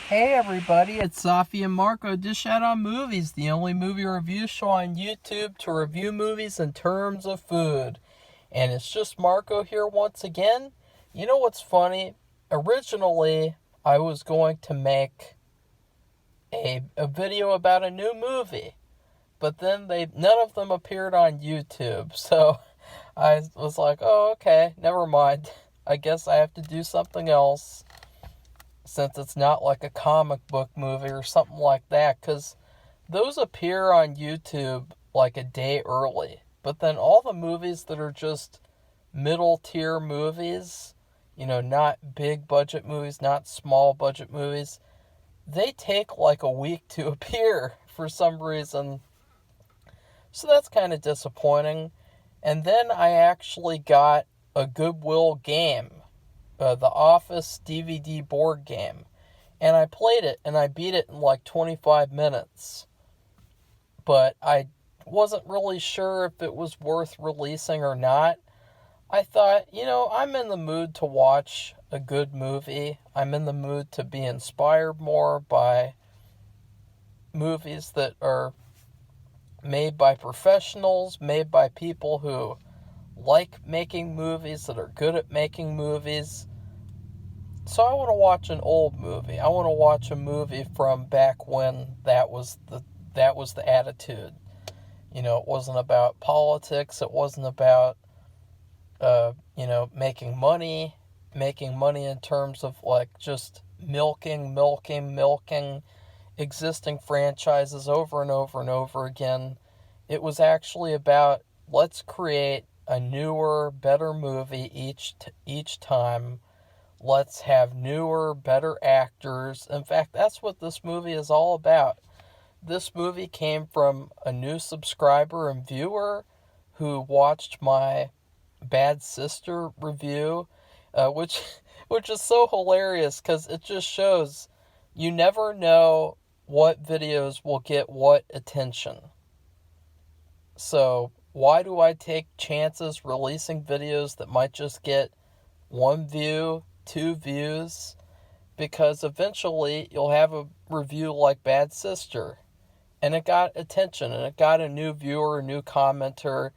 Hey everybody, it's Safi and Marco Dish Out on Movies, the only movie review show on YouTube to review movies in terms of food. And it's just Marco here once again. You know what's funny? Originally, I was going to make a video about a new movie, but then none of them appeared on YouTube. So I was like, oh, okay, never mind. I guess I have to do something else, since it's not like a comic book movie or something like that, because those appear on YouTube like a day early. But then all the movies that are just middle tier movies, not big budget movies, not small budget movies, they take like a week to appear for some reason. So that's kind of disappointing. And then I actually got a Goodwill game, the Office DVD board game. And I played it and I beat it in like 25 minutes. But I wasn't really sure if it was worth releasing or not. I thought, I'm in the mood to watch a good movie. I'm in the mood to be inspired more by movies that are made by professionals, made by people who like making movies, that are good at making movies. So I want to watch an old movie. I want to watch a movie from back when that was the attitude. It wasn't about politics. It wasn't about making money in terms of like just milking existing franchises over and over and over again. It was actually about, let's create a newer, better movie each time. Let's have newer, better actors. In fact, that's what this movie is all about. This movie came from a new subscriber and viewer who watched my Bad Sister review, which is so hilarious because it just shows you never know what videos will get what attention. So why do I take chances releasing videos that might just get one view, two views? Because eventually you'll have a review like Bad Sister, and it got attention, and it got a new viewer, a new commenter,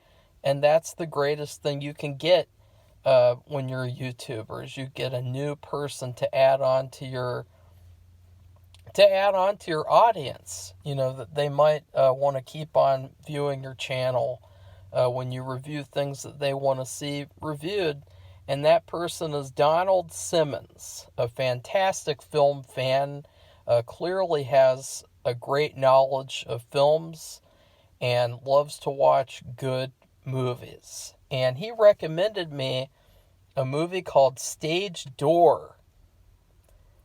and that's the greatest thing you can get when you're a YouTuber, is you get a new person to add on to your audience. That they might want to keep on viewing your channel when you review things that they want to see reviewed. And that person is Donald Simmons, a fantastic film fan, clearly has a great knowledge of films and loves to watch good movies. And he recommended me a movie called Stage Door,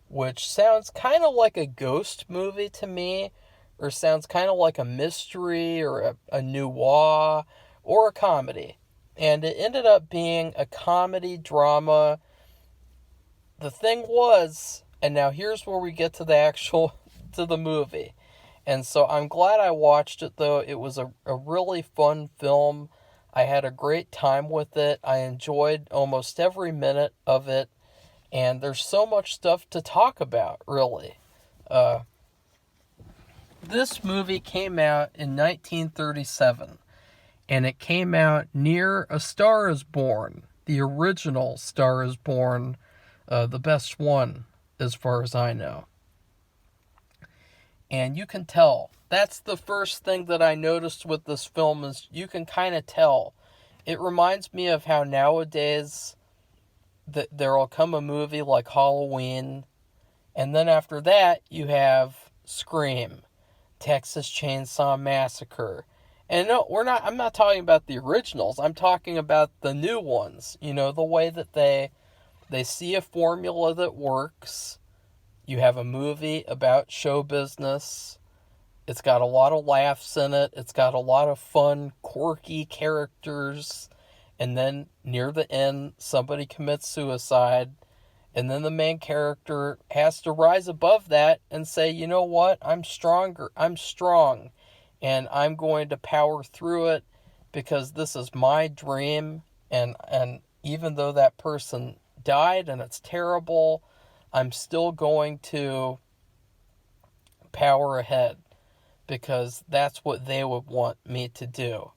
which sounds kind of like a ghost movie to me, or sounds kind of like a mystery or a noir or a comedy. And it ended up being a comedy drama. The thing was, and now here's where we get to the movie. And so I'm glad I watched it, though. It was a really fun film. I had a great time with it. I enjoyed almost every minute of it. And there's so much stuff to talk about, really. This movie came out in 1937. And it came out near A Star is Born, the original Star is Born, the best one, as far as I know. And you can tell. That's the first thing that I noticed with this film, is you can kind of tell. It reminds me of how nowadays there'll come a movie like Halloween, and then after that you have Scream, Texas Chainsaw Massacre. And no, I'm not talking about the originals. I'm talking about the new ones. The way that they see a formula that works. You have a movie about show business. It's got a lot of laughs in it. It's got a lot of fun, quirky characters. And then near the end, somebody commits suicide. And then the main character has to rise above that and say, you know what? I'm stronger. I'm strong. And I'm going to power through it because this is my dream. And even though that person died and it's terrible, I'm still going to power ahead, because that's what they would want me to do.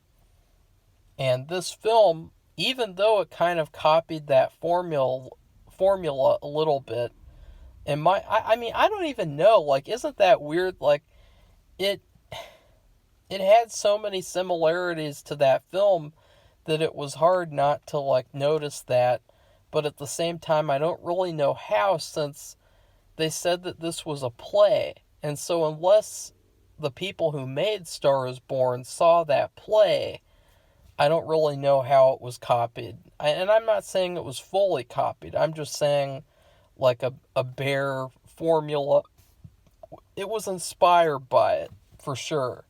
And this film, even though it kind of copied that formula a little bit, I mean, I don't even know, like, isn't that weird? Like, it had so many similarities to that film that it was hard not to, like, notice that. But at the same time, I don't really know how, since they said that this was a play. And so unless the people who made Star is Born saw that play, I don't really know how it was copied. And I'm not saying it was fully copied. I'm just saying, like, a bare formula. It was inspired by it, for sure.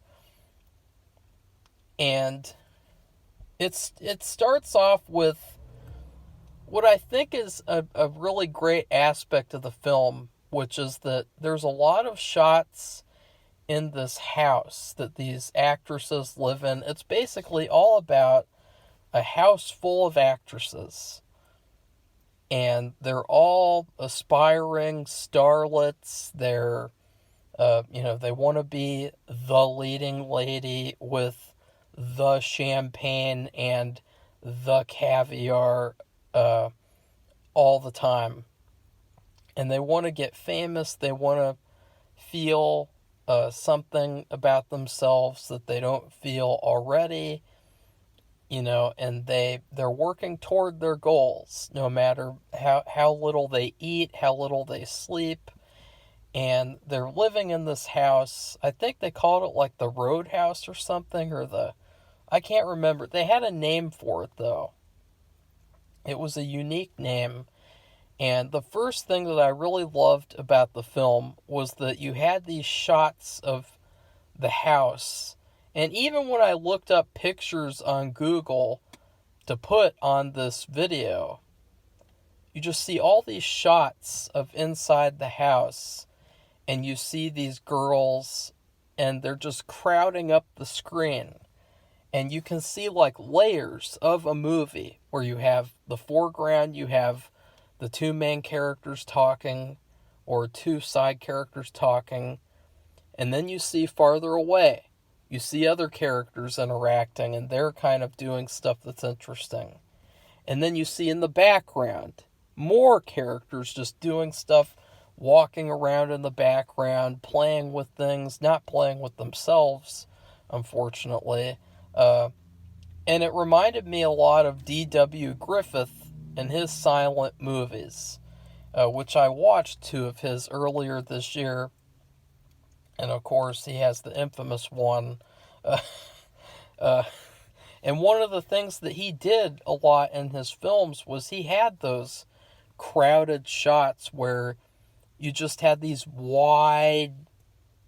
And it starts off with what I think is a really great aspect of the film, which is that there's a lot of shots in this house that these actresses live in. It's basically all about a house full of actresses. And they're all aspiring starlets. They're, they want to be the leading lady with the champagne and the caviar all the time. And they want to get famous. They want to feel something about themselves that they don't feel already. And they're working toward their goals, no matter how little they eat, how little they sleep. And they're living in this house. I think they called it like the Roadhouse or something, I can't remember. They had a name for it, though. It was a unique name. And the first thing that I really loved about the film was that you had these shots of the house. And even when I looked up pictures on Google to put on this video, you just see all these shots of inside the house. And you see these girls, and they're just crowding up the screen. And you can see, like, layers of a movie where you have the foreground, you have the two main characters talking, or two side characters talking, and then you see farther away, you see other characters interacting, and they're kind of doing stuff that's interesting. And then you see in the background more characters just doing stuff, walking around in the background, playing with things, not playing with themselves, unfortunately. And it reminded me a lot of D.W. Griffith and his silent movies, which I watched 2 of his earlier this year. And of course, he has the infamous one. And one of the things that he did a lot in his films was he had those crowded shots where you just had these wide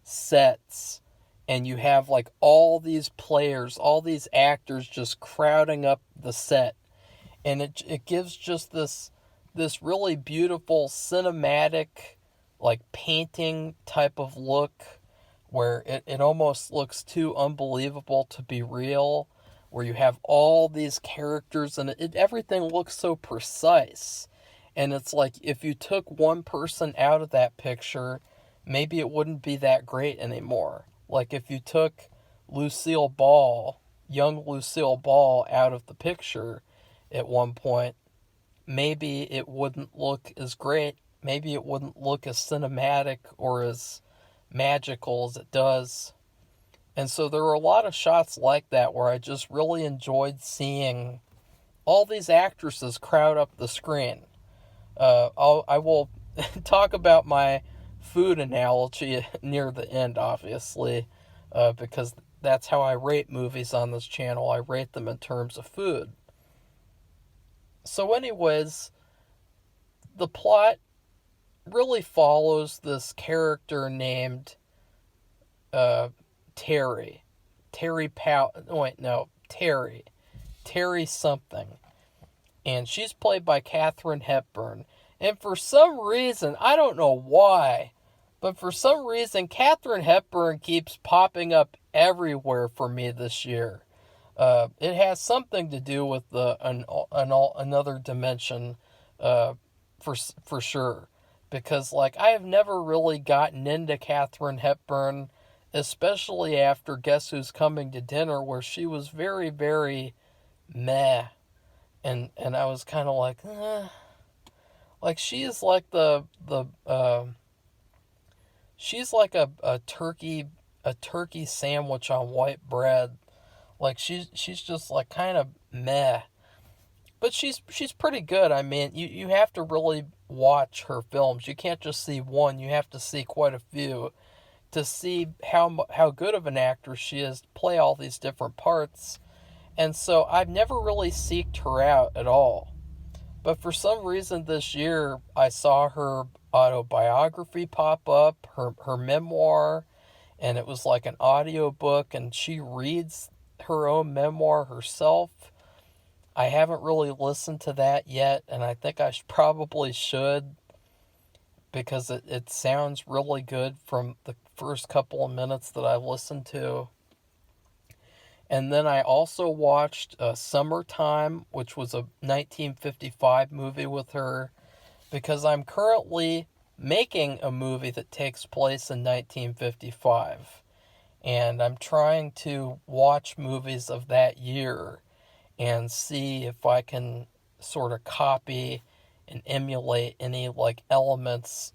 sets, and you have like all these players, all these actors just crowding up the set. And it gives just this really beautiful cinematic, like, painting type of look, where it almost looks too unbelievable to be real, where you have all these characters, and everything looks so precise. And it's like, if you took one person out of that picture, maybe it wouldn't be that great anymore. Like, if you took Lucille Ball, young Lucille Ball, out of the picture at one point, maybe it wouldn't look as great. Maybe it wouldn't look as cinematic or as magical as it does. And so there were a lot of shots like that where I just really enjoyed seeing all these actresses crowd up the screen. I will talk about my food analogy near the end, obviously, because that's how I rate movies on this channel. I rate them in terms of food. So anyways, the plot really follows this character named Terry. Terry Powell. Wait, no. Terry. Terry something. And she's played by Katherine Hepburn. And for some reason, I don't know why, but for some reason, Katherine Hepburn keeps popping up everywhere for me this year. It has something to do with another dimension, for sure. Because, like, I have never really gotten into Katherine Hepburn, especially after Guess Who's Coming to Dinner, where she was very, very meh. And I was kind of like, like, she is like she's like a turkey sandwich on white bread. Like, she's just, like, kind of meh. But she's pretty good. I mean, you have to really watch her films. You can't just see one. You have to see quite a few to see how good of an actress she is to play all these different parts. And so I've never really seeked her out at all. But for some reason this year, I saw her autobiography pop up, her memoir, and it was like an audiobook, and she reads her own memoir herself. I haven't really listened to that yet, and I think I probably should, because it sounds really good from the first couple of minutes that I listened to. And then I also watched Summertime, which was a 1955 movie with her, because I'm currently making a movie that takes place in 1955. And I'm trying to watch movies of that year and see if I can sort of copy and emulate any, like, elements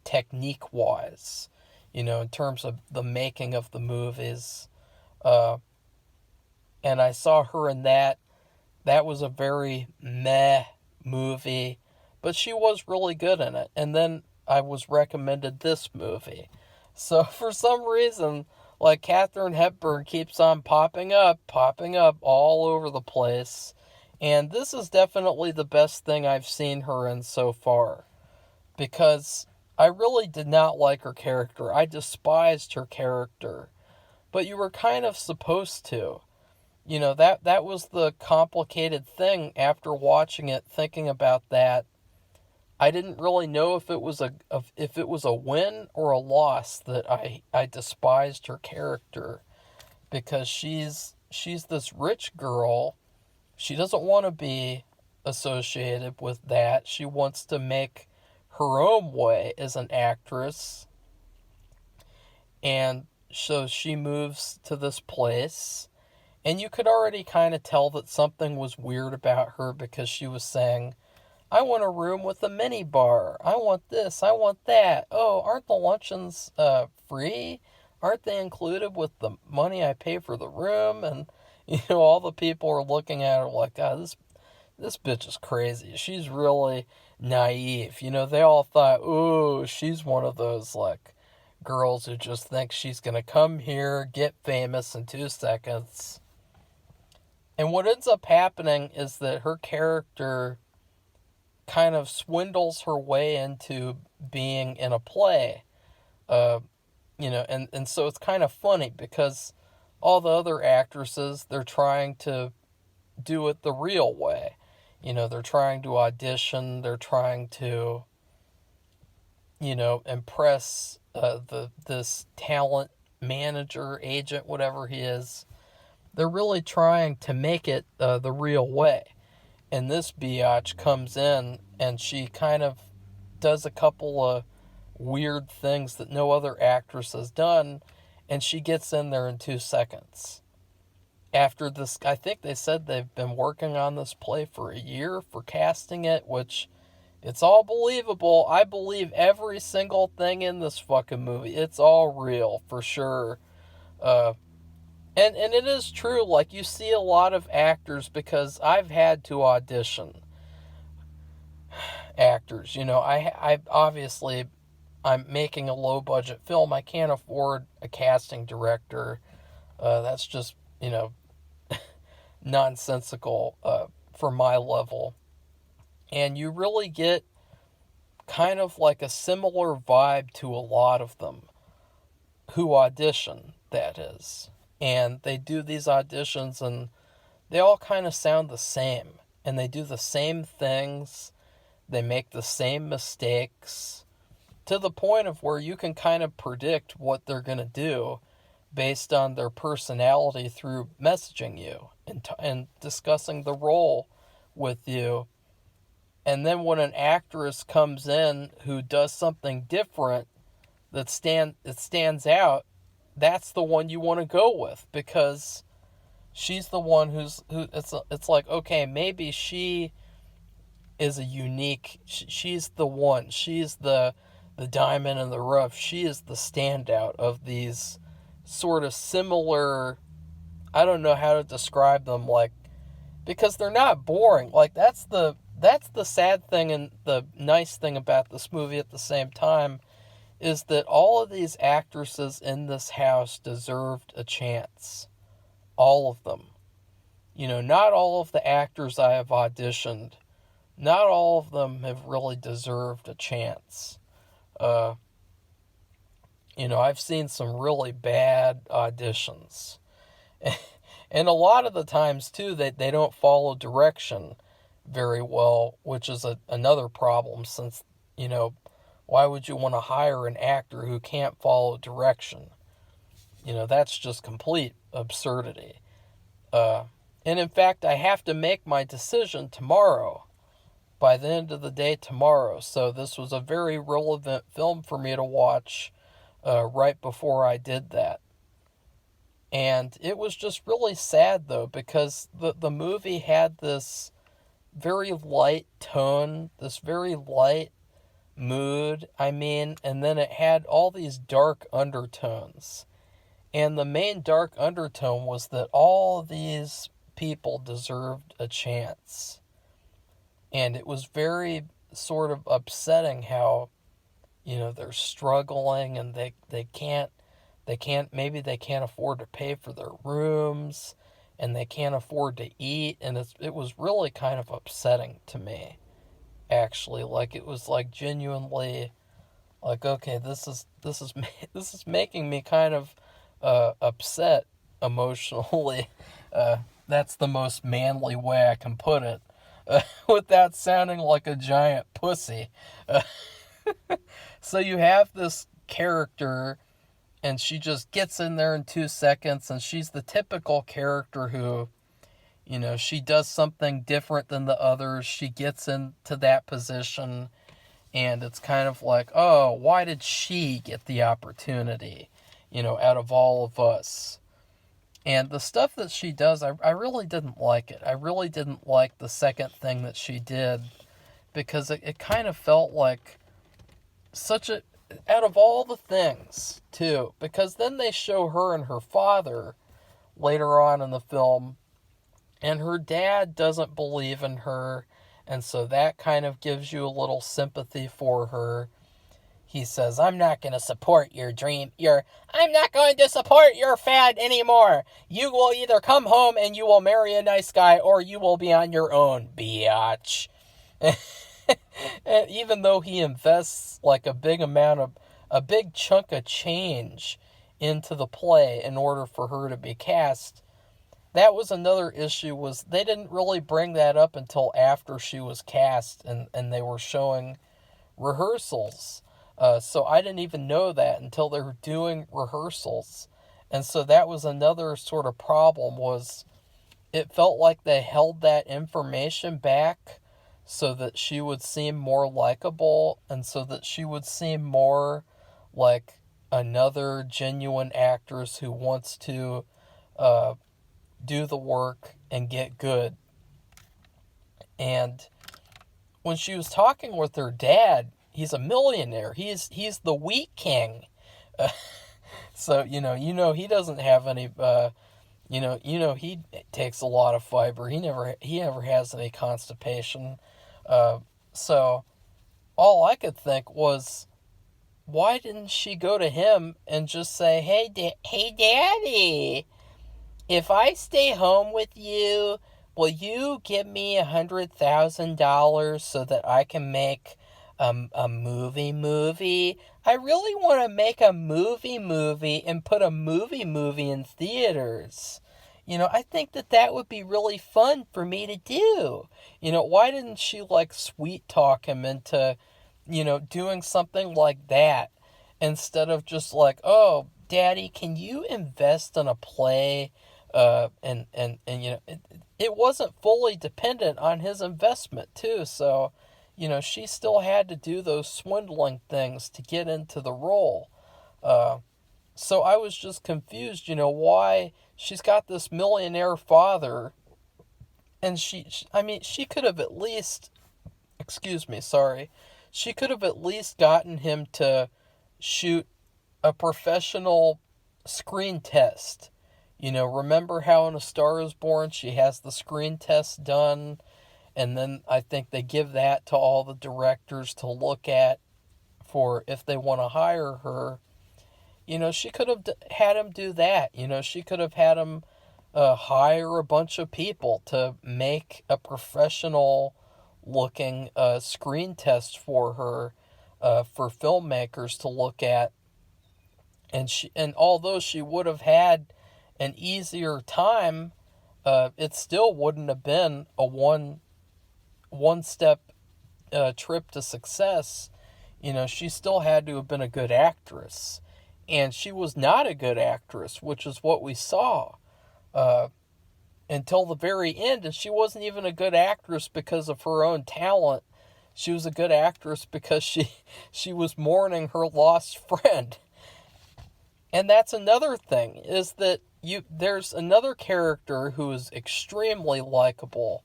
technique-wise, in terms of the making of the movies. And I saw her in that. That was a very meh movie, but she was really good in it. And then I was recommended this movie. So for some reason, like, Katherine Hepburn keeps on popping up all over the place. And this is definitely the best thing I've seen her in so far. Because I really did not like her character. I despised her character. But you were kind of supposed to. That was the complicated thing after watching it, thinking about that. I didn't really know if it was a win or a loss that I despised her character, because she's this rich girl. She doesn't want to be associated with that. She wants to make her own way as an actress. And so she moves to this place, and you could already kind of tell that something was weird about her, because she was saying, I want a room with a mini bar. I want this. I want that. Oh, aren't the luncheons free? Aren't they included with the money I pay for the room? And, all the people are looking at her like, God, this bitch is crazy. She's really naive. They all thought, ooh, she's one of those, like, girls who just think she's going to come here, get famous in 2 seconds. And what ends up happening is that her character kind of swindles her way into being in a play. And so it's kind of funny, because all the other actresses, they're trying to do it the real way. They're trying to audition, they're trying to, impress this talent manager, agent, whatever he is. They're really trying to make it the real way. And this biatch comes in, and she kind of does a couple of weird things that no other actress has done, and she gets in there in 2 seconds. After this, I think they said they've been working on this play for a year for casting it, which, it's all believable. I believe every single thing in this fucking movie. It's all real, for sure. And it is true, like, you see a lot of actors, because I've had to audition actors. I obviously, I'm making a low-budget film. I can't afford a casting director. That's just, nonsensical for my level. And you really get kind of like a similar vibe to a lot of them who audition, that is. And they do these auditions, and they all kind of sound the same. And they do the same things. They make the same mistakes, to the point of where you can kind of predict what they're going to do based on their personality through messaging you and discussing the role with you. And then when an actress comes in who does something different that stands out, that's the one you want to go with, because she's the one who it's like, okay, maybe she is a unique, she's the one, she's the diamond in the rough, she is the standout of these sort of similar, I don't know how to describe them, like, because they're not boring. Like, that's the sad thing, and the nice thing about this movie at the same time is that all of these actresses in this house deserved a chance. All of them. Not all of the actors I have auditioned, not all of them have really deserved a chance. I've seen some really bad auditions. And a lot of the times, too, they don't follow direction very well, which is another problem, since, why would you want to hire an actor who can't follow direction? That's just complete absurdity. And in fact, I have to make my decision tomorrow, by the end of the day tomorrow. So this was a very relevant film for me to watch right before I did that. And it was just really sad, though, because the movie had this very light tone, this very light mood, and then it had all these dark undertones. And the main dark undertone was that all of these people deserved a chance. And it was very sort of upsetting how, they're struggling, and they can't afford to pay for their rooms, and they can't afford to eat, and it was really kind of upsetting to me, actually. Like, it was like genuinely like, okay, this is making me kind of upset emotionally. That's the most manly way I can put it, without sounding like a giant pussy. So you have this character, and she just gets in there in 2 seconds, and she's the typical character who, she does something different than the others. She gets into that position, and it's kind of like, oh, why did she get the opportunity, out of all of us? And the stuff that she does, I really didn't like it. I really didn't like the second thing that she did, because it kind of felt like out of all the things, too, because then they show her and her father later on in the film, and her dad doesn't believe in her, and so that kind of gives you a little sympathy for her. He says, I'm not going to support your dream. I'm not going to support your fad anymore. You will either come home and you will marry a nice guy, or you will be on your own, biatch. And even though he invests like a big chunk of change into the play in order for her to be cast, that was another issue, was they didn't really bring that up until after she was cast, and they were showing rehearsals. So I didn't even know that until they were doing rehearsals. And so that was another sort of problem, was it felt like they held that information back so that she would seem more likable, and so that she would seem more like another genuine actress who wants to do the work and get good. And when she was talking with her dad, he's a millionaire. He's the wheat king. So, he doesn't have any, he takes a lot of fiber. He never has any constipation. So all I could think was, why didn't she go to him and just say, hey, Daddy, if I stay home with you, will you give me $100,000 so that I can make a movie? I really want to make a movie and put a movie in theaters. I think that would be really fun for me to do. Why didn't she sweet talk him into, doing something like that, instead of just oh, Daddy, can you invest in a play? And it wasn't fully dependent on his investment too. So, she still had to do those swindling things to get into the role. So I was just confused, why she's got this millionaire father, and she could have at least, excuse me, sorry, she could have at least gotten him to shoot a professional screen test. Remember how in A Star Is Born she has the screen test done, and then I think they give that to all the directors to look at for if they want to hire her. She could have had him do that. She could have had him hire a bunch of people to make a professional looking screen test for her for filmmakers to look at. And although she would have had an easier time, it still wouldn't have been a one step trip to success. She still had to have been a good actress. And she was not a good actress, which is what we saw until the very end. And she wasn't even a good actress because of her own talent. She was a good actress because she was mourning her lost friend. And that's another thing, is that there's another character who is extremely likable.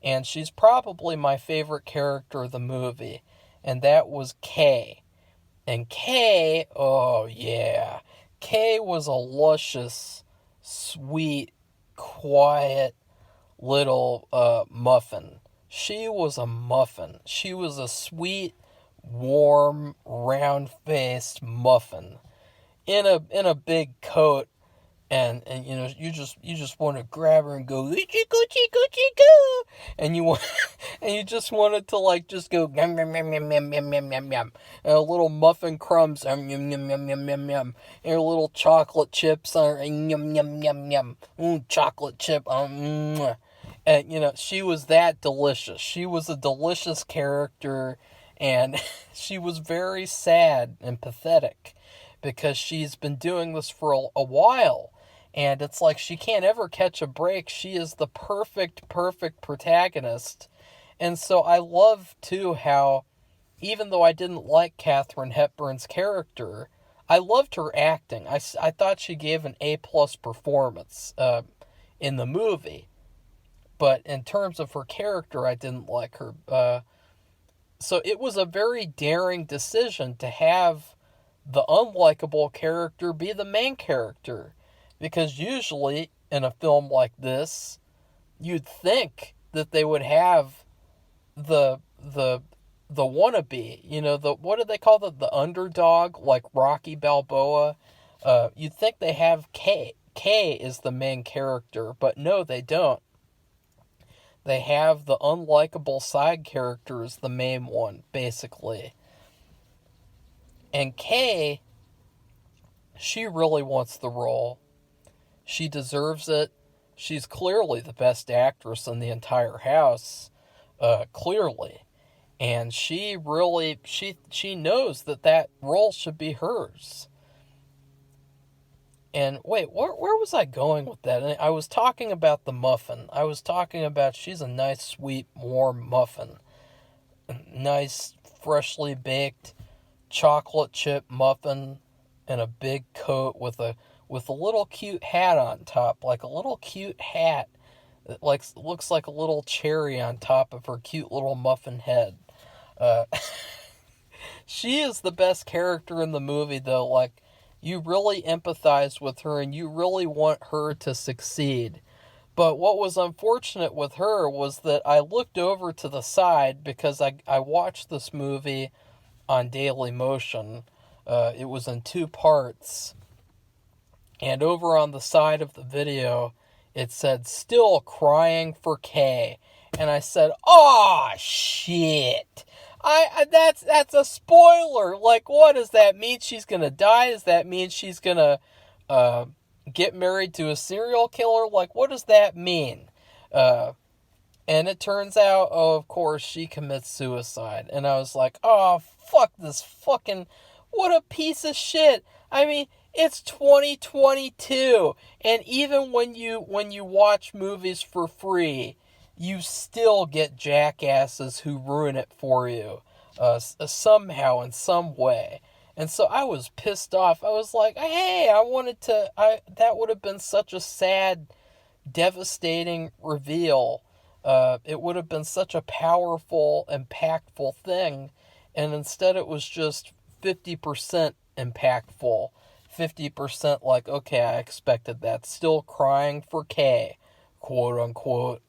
And she's probably my favorite character of the movie. And that was Kay. And Kay, oh yeah, Kay was a luscious, sweet, quiet little muffin. She was a muffin. She was a sweet, warm, round-faced muffin in a big coat. And you just want to grab her and go Gucci Gucci Gucci Goo, and you just wanted to just go yum yum yum yum yum yum yum yum yum, and little muffin crumbs yum yum yum yum yum yum yum, and little chocolate chips yum yum yum yum, chocolate chip and she was that delicious. She was a delicious character, and she was very sad and pathetic because she's been doing this for a while. And it's like she can't ever catch a break. She is the perfect protagonist. And so I love, too, how even though I didn't like Katherine Hepburn's character, I loved her acting. I thought she gave an A-plus performance in the movie. But in terms of her character, I didn't like her. So it was a very daring decision to have the unlikable character be the main character. Because usually, in a film like this, you'd think that they would have the wannabe, what do they call it? The underdog, like Rocky Balboa. You'd think they have Kay. Kay is the main character, but no, they don't. They have the unlikable side character as the main one, basically. And Kay, she really wants the role. She deserves it. She's clearly the best actress in the entire house, clearly. And she really, she knows that role should be hers. And wait, where was I going with that? I was talking about the muffin. I was talking about she's a nice, sweet, warm muffin. Nice, freshly baked chocolate chip muffin in a big coat with a little cute hat on top, like a little cute hat that looks like a little cherry on top of her cute little muffin head. She is the best character in the movie, though. You really empathize with her and you really want her to succeed. But what was unfortunate with her was that I looked over to the side because I watched this movie on Daily Motion. It was in 2 parts. And over on the side of the video, it said, "Still crying for Kay." And I said, "Oh shit. That's a spoiler. What does that mean? She's gonna die? Does that mean she's gonna get married to a serial killer? What does that mean?" And it turns out, of course, she commits suicide. And I was like, oh, fuck this fucking, what a piece of shit. I mean, it's 2022, and even when you watch movies for free, you still get jackasses who ruin it for you, somehow, in some way. And so I was pissed off. I was like, hey, that would have been such a sad, devastating reveal. It would have been such a powerful, impactful thing. And instead it was just 50% impactful. 50% like, okay, I expected that. Still crying for Kay, quote unquote.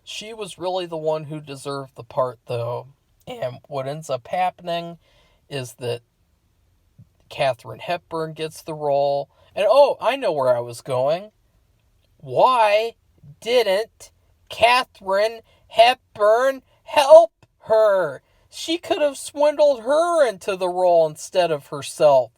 She was really the one who deserved the part, though. And what ends up happening is that Katherine Hepburn gets the role. And oh, I know where I was going. Why didn't Katherine Hepburn help her? She could have swindled her into the role instead of herself.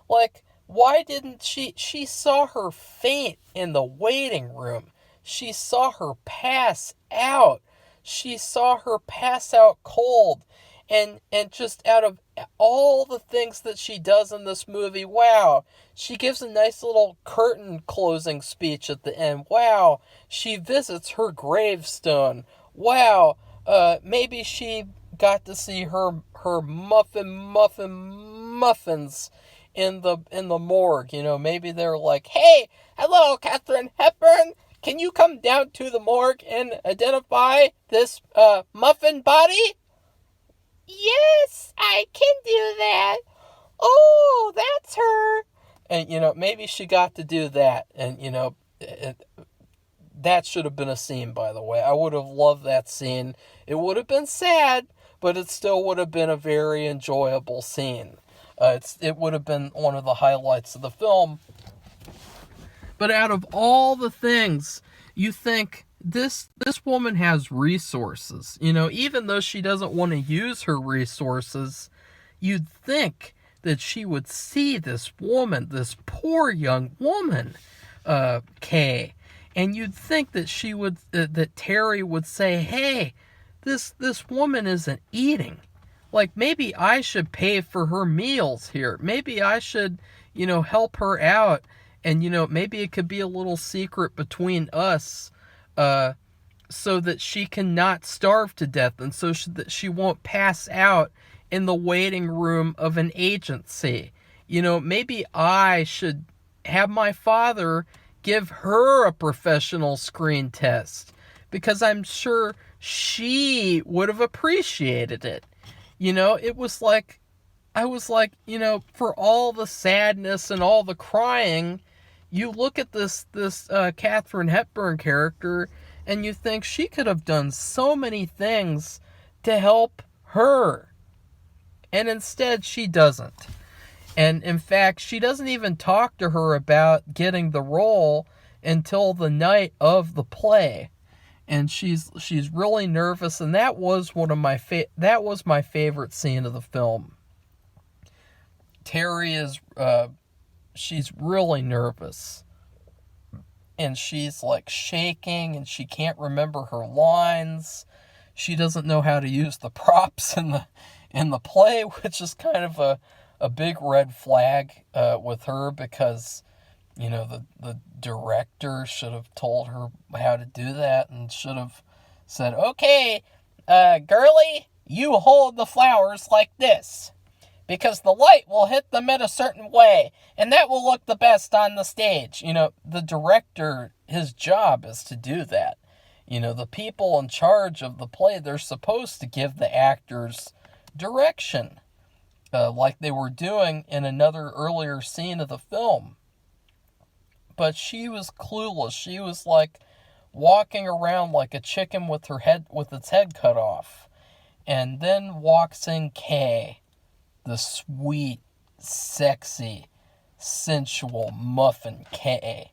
Like, why didn't she saw her faint in the waiting room. She saw her pass out. She saw her pass out cold. And just out of all the things that she does in this movie, wow, she gives a nice little curtain closing speech at the end. Wow, she visits her gravestone. Wow, maybe she got to see her muffins in the morgue. You know, maybe they're like, hey, hello, Katherine Hepburn. Can you come down to the morgue and identify this muffin body? Yes, I can do that. Oh, that's her. And, you know, maybe she got to do that. And, you know, that should have been a scene, by the way. I would have loved that scene. It would have been sad, but it still would have been a very enjoyable scene. It would have been one of the highlights of the film. But out of all the things, you think, this woman has resources. You know, even though she doesn't want to use her resources, you'd think that she would see this woman, this poor young woman, Kay, and you'd think that she would, that Terry would say, hey, this woman isn't eating. Like, maybe I should pay for her meals here. Maybe I should, you know, help her out. And, you know, maybe it could be a little secret between us, so that she can not starve to death, and so that she won't pass out in the waiting room of an agency. You know, maybe I should have my father give her a professional screen test, because I'm sure she would have appreciated it. You know, it was like, I was like, you know, for all the sadness and all the crying, you look at this Katherine Hepburn character, and you think she could have done so many things to help her. And instead, she doesn't. And in fact, she doesn't even talk to her about getting the role until the night of the play. And she's really nervous, and that was my favorite scene of the film. Terry is she's really nervous. And she's like shaking, and she can't remember her lines. She doesn't know how to use the props in the play, which is kind of a big red flag with her, because, you know, the director should have told her how to do that, and should have said, okay, girlie, you hold the flowers like this, because the light will hit them in a certain way, and that will look the best on the stage. You know, the director, his job is to do that. You know, the people in charge of the play, they're supposed to give the actors direction, like they were doing in another earlier scene of the film. But she was clueless. She was like walking around like a chicken with its head cut off. And then walks in Kay, the sweet, sexy, sensual muffin Kay.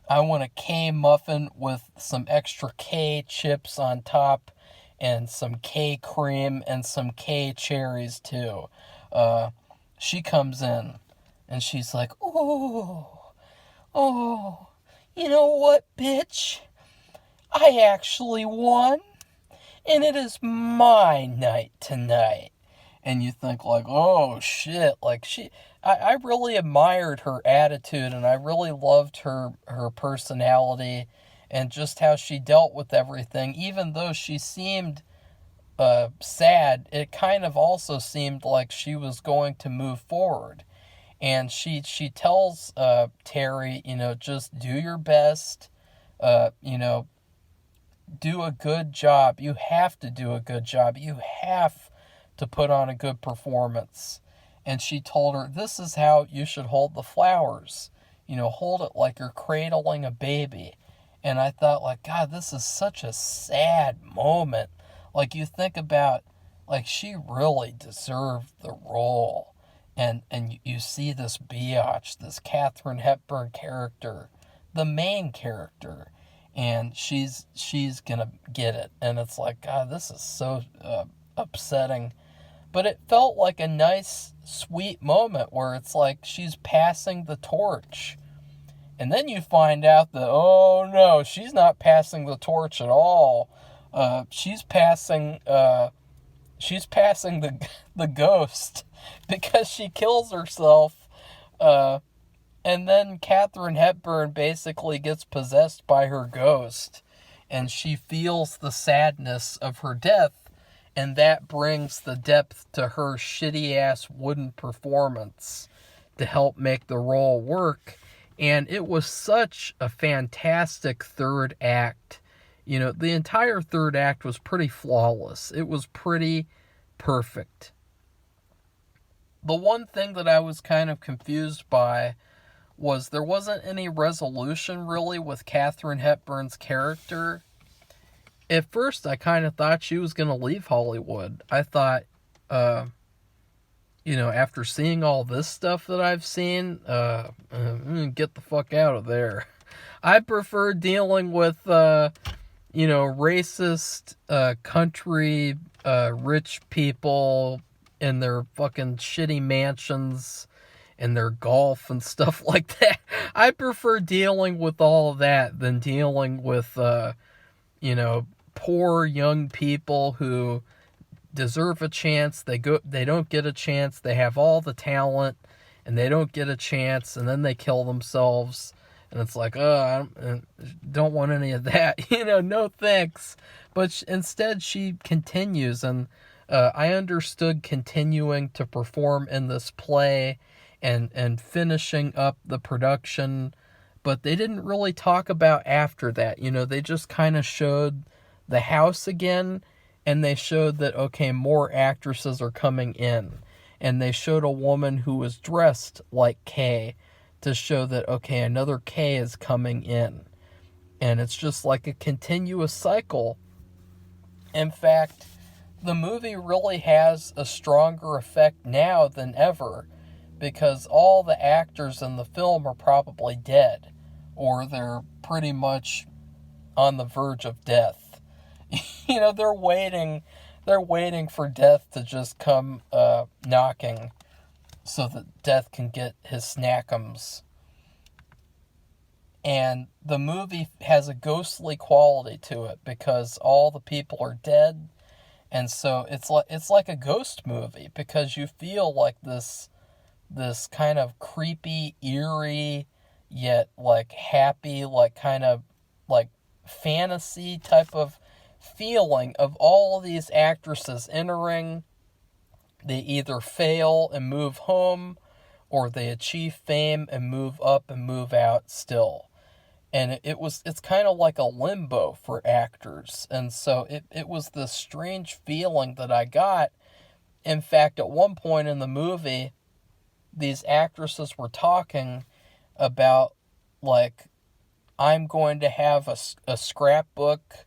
I want a Kay muffin with some extra Kay chips on top, and some Kay cream, and some Kay cherries too. She comes in, and she's like, oh, you know what, bitch? I actually won, and it is my night tonight. And you think like, oh shit, like I really admired her attitude, and I really loved her personality, and just how she dealt with everything. Even though she seemed sad, it kind of also seemed like she was going to move forward. And she tells Terry, just do your best, do a good job. You have to do a good job. You have to put on a good performance. And she told her, this is how you should hold the flowers. Hold it like you're cradling a baby. And I thought, like, God, this is such a sad moment. Like, you think about, like, she really deserved the role. And you see this biatch, this Katherine Hepburn character, the main character, and she's gonna get it. And it's like, God, this is so upsetting. But it felt like a nice, sweet moment where it's like she's passing the torch. And then you find out that, oh no, she's not passing the torch at all. She's passing the ghost, because she kills herself. And then Katherine Hepburn basically gets possessed by her ghost, and she feels the sadness of her death, and that brings the depth to her shitty-ass wooden performance to help make the role work. And it was such a fantastic third act. The entire third act was pretty flawless. It was pretty perfect. The one thing that I was kind of confused by was there wasn't any resolution really with Katherine Hepburn's character. At first, I kind of thought she was going to leave Hollywood. I thought, after seeing all this stuff that I've seen, get the fuck out of there. I prefer dealing with, racist, country, rich people in their fucking shitty mansions and their golf and stuff like that. I prefer dealing with all of that than dealing with, poor young people who deserve a chance. They don't get a chance. They have all the talent and they don't get a chance, and then they kill themselves. And it's like, I don't want any of that. No thanks. But instead she continues, and I understood continuing to perform in this play and finishing up the production, but they didn't really talk about after that. They just kind of showed the house again, and they showed that, okay, more actresses are coming in. And they showed a woman who was dressed like Kay to show that, okay, another Kay is coming in. And it's just like a continuous cycle. In fact, the movie really has a stronger effect now than ever, because all the actors in the film are probably dead, or they're pretty much on the verge of death. They're waiting for death to just come knocking so that death can get his snackums. And the movie has a ghostly quality to it because all the people are dead. And so it's like a ghost movie, because you feel like this kind of creepy, eerie, yet like happy, like kind of like fantasy type of feeling of all of these actresses entering. They either fail and move home, or they achieve fame and move up and move out still. And it's kind of like a limbo for actors. And so it was this strange feeling that I got. In fact, at one point in the movie, these actresses were talking about, like, I'm going to have a scrapbook.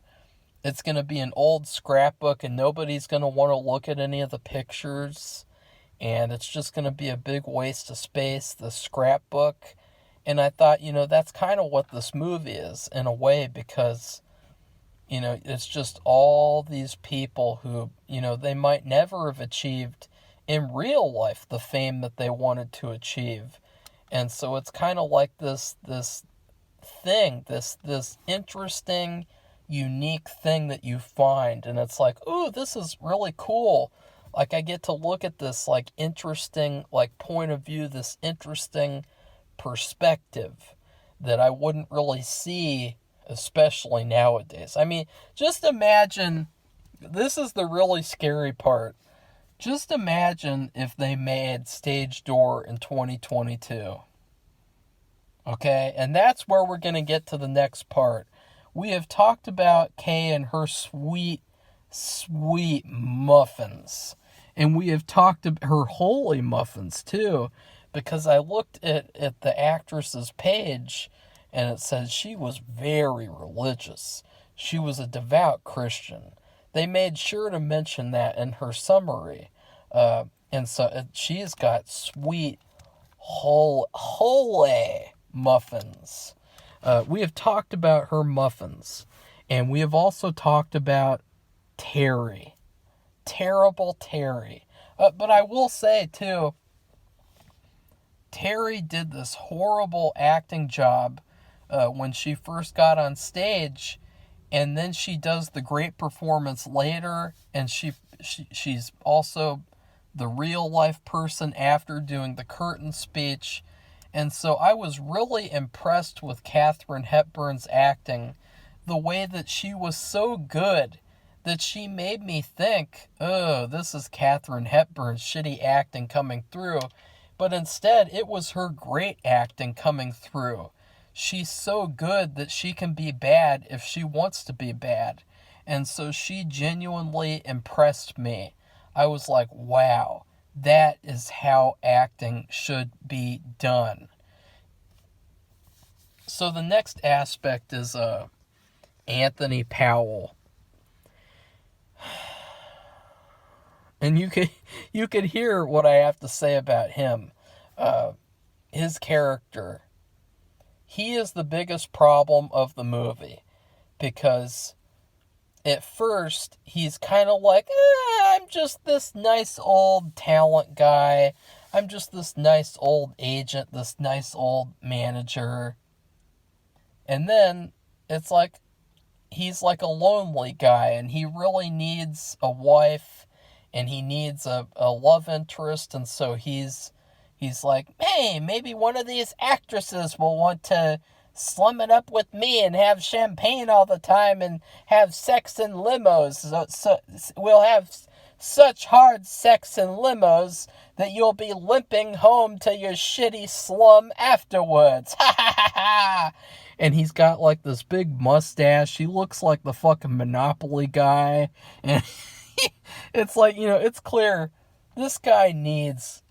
It's going to be an old scrapbook, and nobody's going to want to look at any of the pictures. And it's just going to be a big waste of space, the scrapbook. And I thought, that's kind of what this movie is, in a way, because, it's just all these people who, they might never have achieved in real life the fame that they wanted to achieve. And so it's kind of like this thing, this interesting, unique thing that you find. And it's like, ooh, this is really cool. Like, I get to look at this, like, interesting, like, point of view, this interesting perspective that I wouldn't really see especially nowadays. I mean, just imagine, this is the really scary part. Just imagine if they made Stage Door in 2022. Okay, and that's where we're going to get to the next part. We have talked about Kay and her sweet, sweet muffins. And we have talked about her holy muffins, too. Because I looked at the actress's page, and it says she was very religious. She was a devout Christian. They made sure to mention that in her summary. And so she's got sweet, holy muffins. We have talked about her muffins. And we have also talked about Terry. Terrible Terry. But I will say, too, Terry did this horrible acting job when she first got on stage, and then she does the great performance later, and she's also the real life person after doing the curtain speech. And so I was really impressed with Katherine Hepburn's acting, the way that she was so good that she made me think, oh, this is Katherine Hepburn's shitty acting coming through. But instead, it was her great acting coming through. She's so good that she can be bad if she wants to be bad. And so she genuinely impressed me. I was like, wow, that is how acting should be done. So the next aspect is Anthony Powell. And you could hear what I have to say about him. His character. He is the biggest problem of the movie. Because at first, he's kind of like, I'm just this nice old talent guy. I'm just this nice old agent, this nice old manager. And then, it's like, he's like a lonely guy, and he really needs a wife, and he needs a love interest, and so he's like, hey, maybe one of these actresses will want to slum it up with me and have champagne all the time and have sex in limos. So we'll have such hard sex in limos that you'll be limping home to your shitty slum afterwards. Ha ha ha ha! And he's got like this big mustache. He looks like the fucking Monopoly guy. And it's like, it's clear this guy needs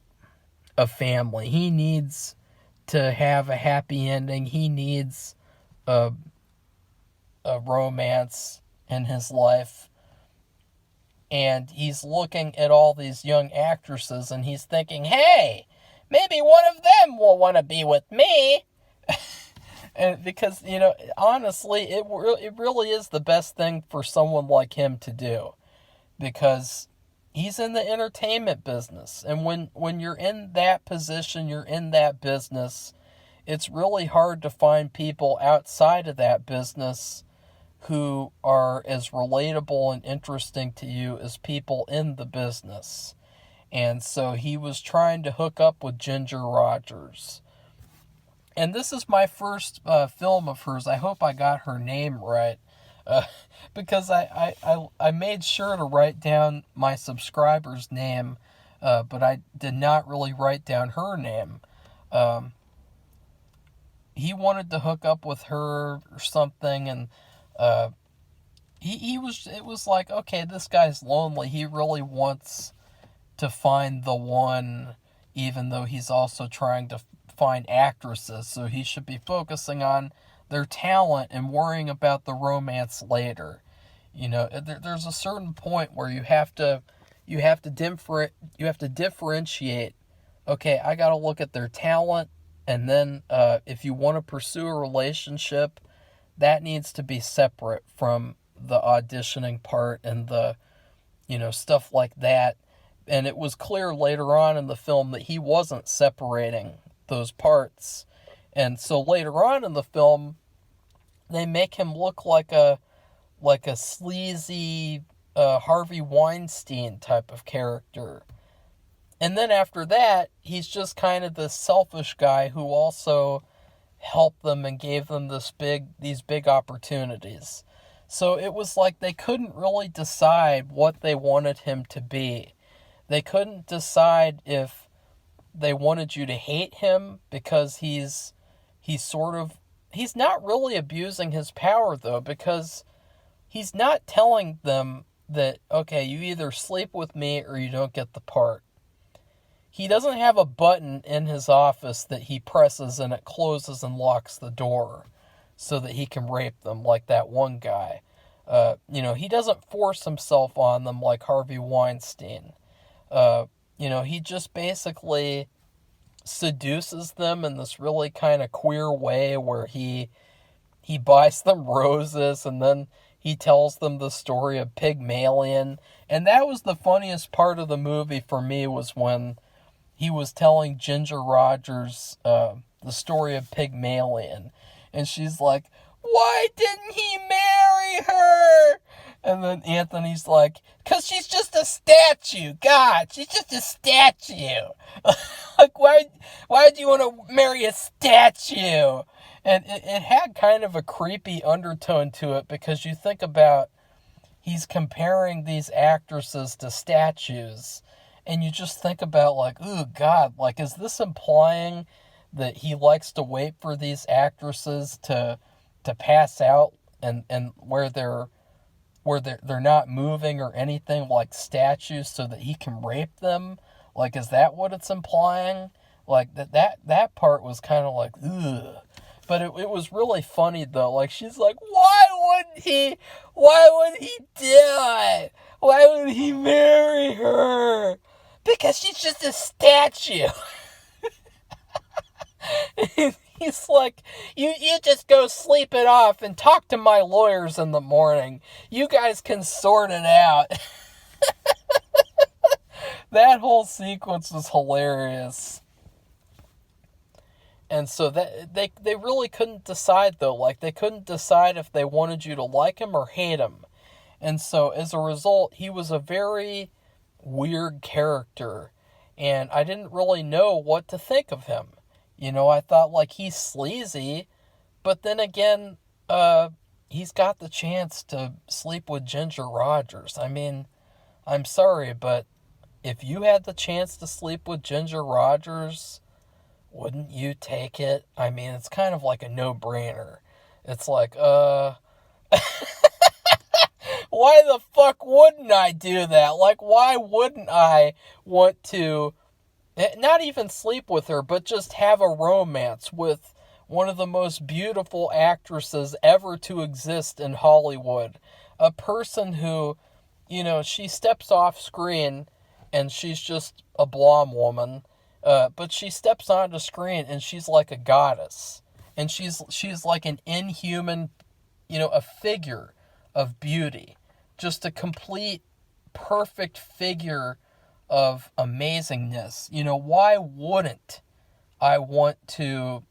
a family. He needs to have a happy ending. He needs a romance in his life. And he's looking at all these young actresses and he's thinking, hey, maybe one of them will want to be with me. And because, honestly, it really is the best thing for someone like him to do. Because he's in the entertainment business. And when you're in that position, you're in that business, it's really hard to find people outside of that business who are as relatable and interesting to you as people in the business. And so he was trying to hook up with Ginger Rogers. And this is my first film of hers. I hope I got her name right. Because I made sure to write down my subscriber's name, but I did not really write down her name. He wanted to hook up with her or something, and it was like, okay, this guy's lonely. He really wants to find the one, even though he's also trying to find actresses, so he should be focusing on their talent and worrying about the romance later. There's a certain point where you have to differentiate. Okay, I got to look at their talent, and then if you want to pursue a relationship, that needs to be separate from the auditioning part and the stuff like that. And it was clear later on in the film that he wasn't separating those parts. And so later on in the film, they make him look like a sleazy Harvey Weinstein type of character. And then after that, he's just kind of the selfish guy who also helped them and gave them these big opportunities. So it was like they couldn't really decide what they wanted him to be. They couldn't decide if they wanted you to hate him because he's not really abusing his power, though, because he's not telling them that, okay, you either sleep with me or you don't get the part. He doesn't have a button in his office that he presses and it closes and locks the door so that he can rape them like that one guy. He doesn't force himself on them like Harvey Weinstein. He just basically seduces them in this really kind of queer way where he buys them roses and then he tells them the story of Pygmalion. And that was the funniest part of the movie for me, was when he was telling Ginger Rogers the story of Pygmalion. And she's like, why didn't he marry her? And then Anthony's like, because she's just a statue. God, she's just a statue. Like, why do you want to marry a statue? And it had kind of a creepy undertone to it, because you think about, he's comparing these actresses to statues. And you just think about, like, ooh, God, like, is this implying that he likes to wait for these actresses to pass out and where they're not moving or anything, like statues, so that he can rape them? Like, is that what it's implying? Like, that part was kind of like, ugh. But it was really funny, though. Like, she's like, why would he do it? Why would he marry her? Because she's just a statue. He's like, you just go sleep it off and talk to my lawyers in the morning. You guys can sort it out. That whole sequence was hilarious. And so that they really couldn't decide, though. Like, they couldn't decide if they wanted you to like him or hate him. And so as a result, he was a very weird character. And I didn't really know what to think of him. I thought, like, he's sleazy. But then again, he's got the chance to sleep with Ginger Rogers. I mean, I'm sorry, but if you had the chance to sleep with Ginger Rogers, wouldn't you take it? I mean, it's kind of like a no-brainer. It's like, why the fuck wouldn't I do that? Like, why wouldn't I want to not even sleep with her, but just have a romance with one of the most beautiful actresses ever to exist in Hollywood? A person who, she steps off screen and she's just a blonde woman. But she steps onto screen and she's like a goddess. And she's like an inhuman, a figure of beauty. Just a complete, perfect figure of amazingness. Why wouldn't I want to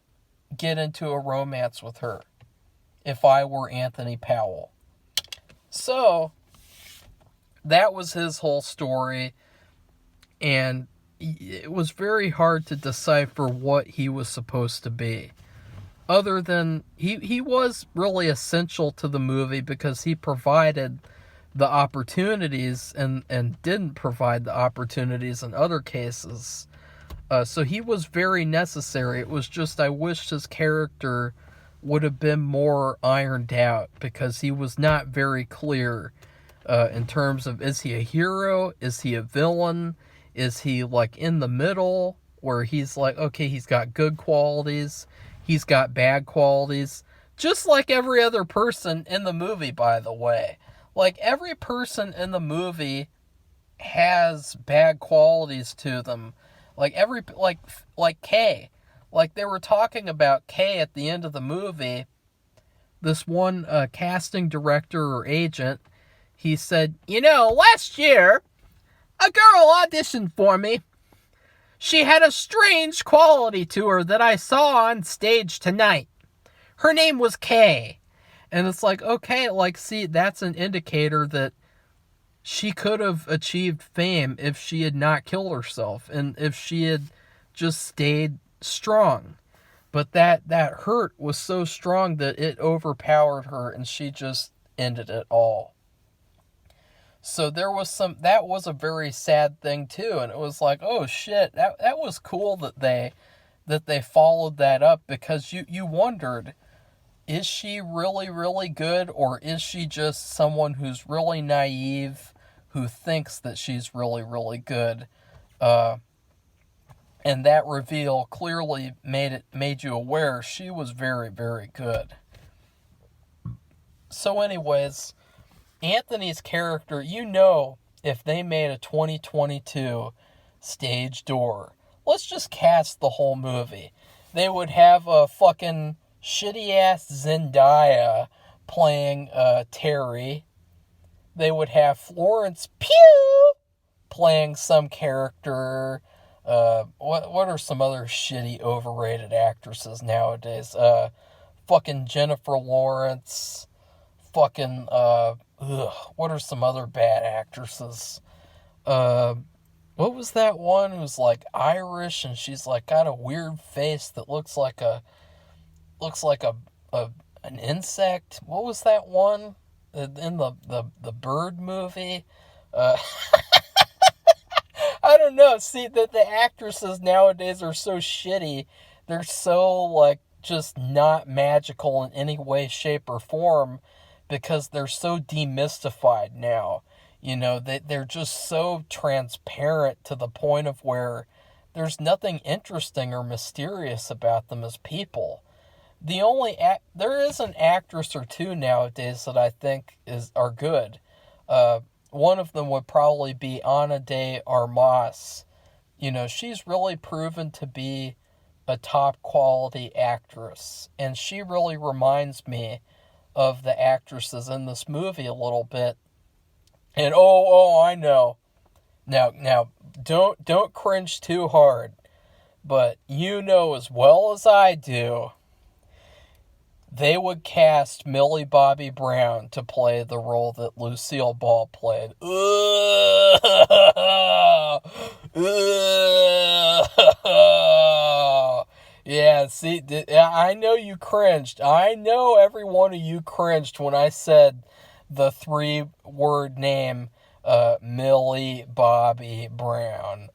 get into a romance with her if I were Anthony Powell? So, that was his whole story. And it was very hard to decipher what he was supposed to be. Other than, he was really essential to the movie because he provided the opportunities and didn't provide the opportunities in other cases. So he was very necessary. It was just, I wished his character would have been more ironed out, because he was not very clear in terms of, is he a hero? Is he a villain? Is he, like, in the middle, where he's like, okay, he's got good qualities, he's got bad qualities, just like every other person in the movie, by the way. Like, every person in the movie has bad qualities to them. Like, like Kay. Like, they were talking about Kay at the end of the movie. This one casting director or agent, he said, last year, a girl auditioned for me. She had a strange quality to her that I saw on stage tonight. Her name was Kay. And it's like, okay, like, see, that's an indicator that she could have achieved fame if she had not killed herself and if she had just stayed strong. But that hurt was so strong that it overpowered her and she just ended it all. So there was that was a very sad thing too, and it was like, oh shit, that was cool that they followed that up, because you wondered, is she really, really good, or is she just someone who's really naive, who thinks that she's really, really good? And that reveal clearly made you aware she was very, very good. So anyways, Anthony's character, if they made a 2022 Stage Door, let's just cast the whole movie. They would have a fucking shitty-ass Zendaya playing Terry. They would have Florence Pugh playing some character. What are some other shitty, overrated actresses nowadays? Fucking Jennifer Lawrence. Fucking, what are some other bad actresses? What was that one who's like Irish and she's like got a weird face that looks like an insect? What was that one in the bird movie? I don't know. See, that the actresses nowadays are so shitty. They're so like just not magical in any way, shape, or form, because they're so demystified now. They're just so transparent to the point of where there's nothing interesting or mysterious about them as people. There is an actress or two nowadays that I think are good. One of them would probably be Ana de Armas. She's really proven to be a top quality actress, and she really reminds me of the actresses in this movie a little bit. And I know. Now, don't cringe too hard, but you know as well as I do, they would cast Millie Bobby Brown to play the role that Lucille Ball played. Yeah, see, I know you cringed. I know every one of you cringed when I said the 3-word name, Millie Bobby Brown.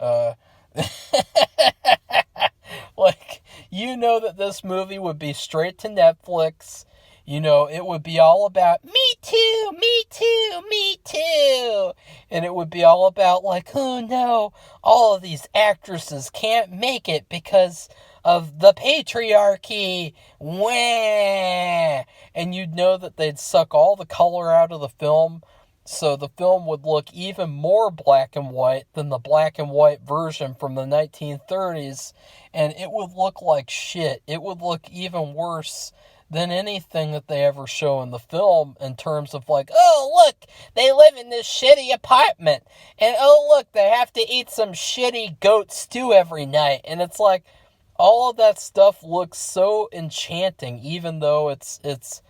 Like, that this movie would be straight to Netflix. It would be all about, me too, me too, me too. And it would be all about, like, oh no, all of these actresses can't make it because of the patriarchy. Wah! And you'd know that they'd suck all the color out of the film, so the film would look even more black and white than the black and white version from the 1930s, and it would look like shit. It would look even worse than anything that they ever show in the film, in terms of like, oh look, they live in this shitty apartment, and oh look, they have to eat some shitty goat stew every night, and it's like, all of that stuff looks so enchanting, even though it's at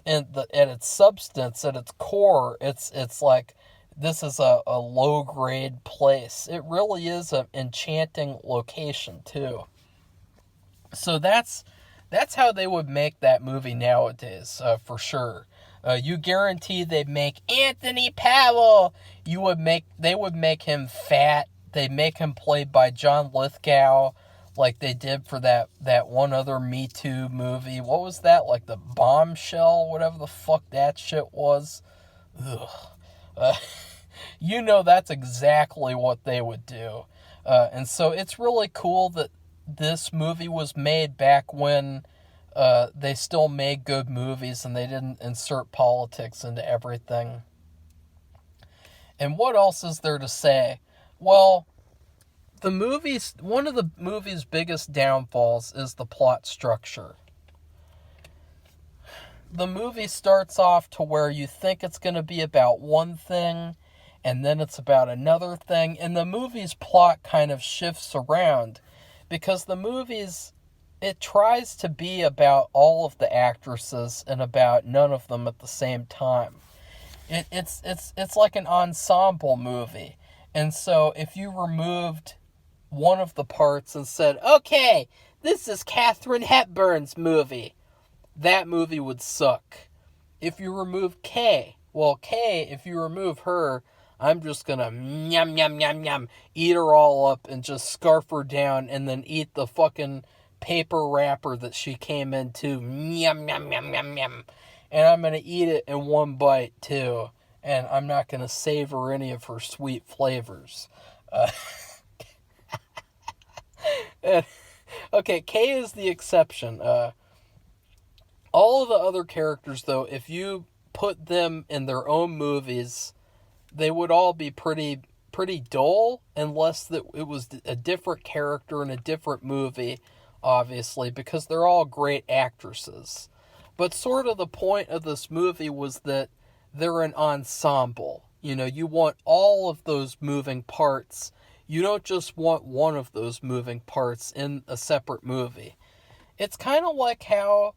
its substance, at its core, it's like, this is a low-grade place. It really is an enchanting location, too. So that's how they would make that movie nowadays, for sure. You guarantee they'd make Anthony Powell. They would make him fat. They'd make him played by John Lithgow, like they did for that one other Me Too movie. What was that? Like the Bombshell, whatever the fuck that shit was. Ugh. That's exactly what they would do. And so it's really cool that this movie was made back when they still made good movies and they didn't insert politics into everything. And what else is there to say? Well, one of the movie's biggest downfalls is the plot structure. The movie starts off to where you think it's going to be about one thing, and then it's about another thing, and the movie's plot kind of shifts around, because it tries to be about all of the actresses and about none of them at the same time. It's like an ensemble movie, and so if you removed one of the parts and said, okay, this is Katherine Hepburn's movie. That movie would suck. If you remove Kay, if you remove her, I'm just gonna eat her all up and just scarf her down and then eat the fucking paper wrapper that she came into. And I'm gonna eat it in one bite too. And I'm not gonna savor any of her sweet flavors. Okay, Kay is the exception. All of the other characters, though, if you put them in their own movies, they would all be pretty dull, unless that it was a different character in a different movie, obviously, because they're all great actresses. But sort of the point of this movie was that they're an ensemble. You know, you want all of those moving parts. You don't just want one of those moving parts in a separate movie. It's kind of like how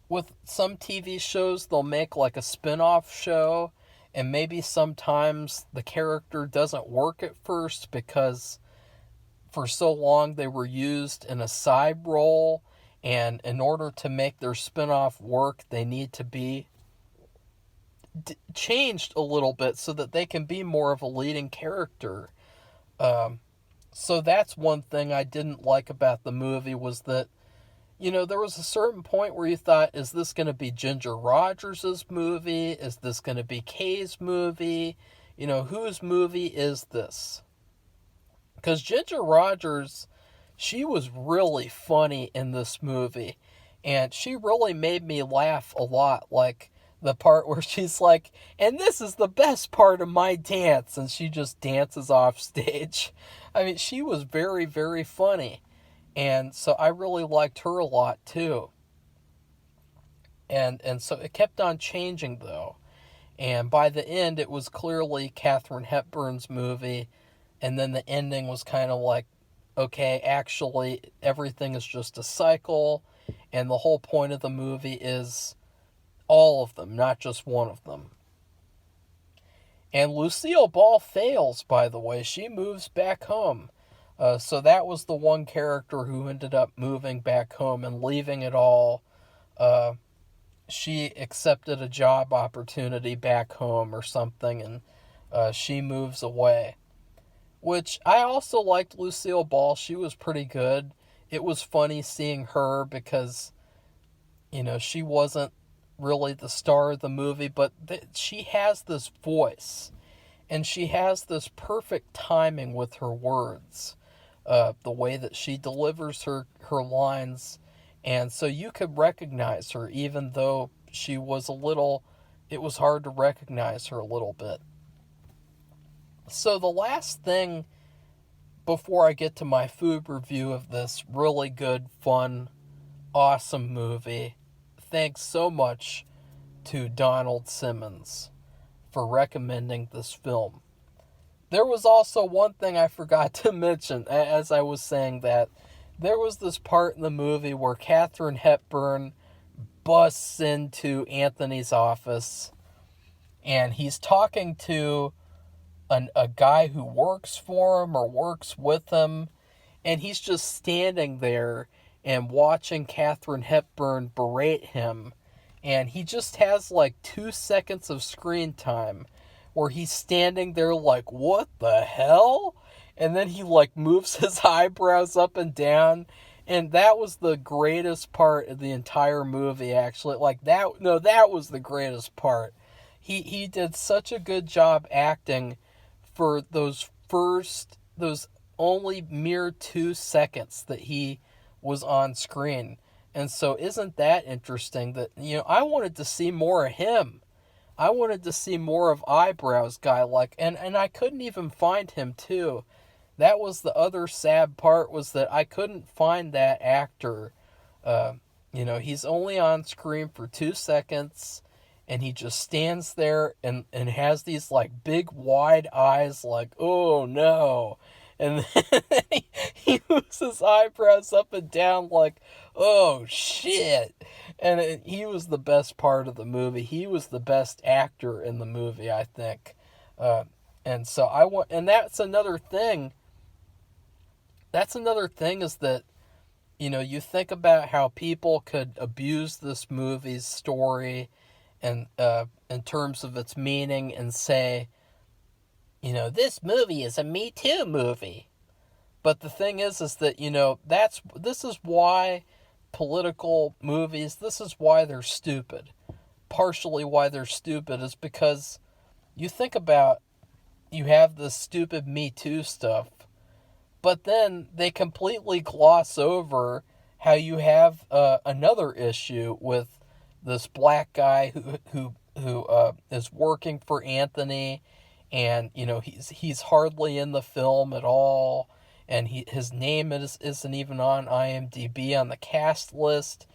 with some TV shows, they'll make like a spin-off show, and maybe sometimes the character doesn't work at first because for so long they were used in a side role, and in order to make their spin-off work, they need to be changed a little bit so that they can be more of a leading character. So that's one thing I didn't like about the movie, was that, you know, there was a certain point where you thought, is this going to be Ginger Rogers' movie? Is this going to be Kay's movie? You know, whose movie is this? Because Ginger Rogers, she was really funny in this movie. And she really made me laugh a lot. Like the part where she's like, and this is the best part of my dance. And she just dances off stage. I mean, she was very, very funny. And so I really liked her a lot too. And so it kept on changing though. And by the end, it was clearly Katherine Hepburn's movie. And then the ending was kind of like, okay, actually everything is just a cycle. And the whole point of the movie is all of them, not just one of them. And Lucille Ball fails, by the way. She moves back home. So that was the one character who ended up moving back home and leaving it all. She accepted a job opportunity back home or something, and she moves away. Which, I also liked Lucille Ball. She was pretty good. It was funny seeing her because, you know, she wasn't really the star of the movie, but she has this voice. And she has this perfect timing with her words. The way that she delivers her lines. And so you could recognize her, even though she was it was hard to recognize her a little bit. So the last thing before I get to my food review of this really good, fun, awesome movie, thanks so much to Donald Simmons for recommending this film. There was also one thing I forgot to mention as I was saying that. There was this part in the movie where Katherine Hepburn busts into Anthony's office, and he's talking to a guy who works for him or works with him, and he's just standing there and watching Katherine Hepburn berate him, and he just has like 2 seconds of screen time where he's standing there like, what the hell? And then he like moves his eyebrows up and down. And that was the greatest part of the entire movie, actually. That was the greatest part. He did such a good job acting for those only mere 2 seconds that he was on screen. And so isn't that interesting that, you know, I wanted to see more of him. I wanted to see more of Eyebrows Guy, and I couldn't even find him too. That was the other sad part, was that I couldn't find that actor. You know, he's only on screen for 2 seconds, and he just stands there and has these like big wide eyes like, oh no. And then he moves his eyebrows up and down like, oh shit. And he was the best part of the movie. He was the best actor in the movie, I think. And so and that's another thing. That's another thing, is that you think about how people could abuse this movie's story and in terms of its meaning and say, this movie is a Me Too movie. But the thing is that, this is why political movies, this is why they're stupid. Partially why they're stupid is because you think about, you have this stupid Me Too stuff, but then they completely gloss over how you have another issue with this black guy who is working for Anthony, and he's hardly in the film at all, and his name isn't even on IMDb on the cast list.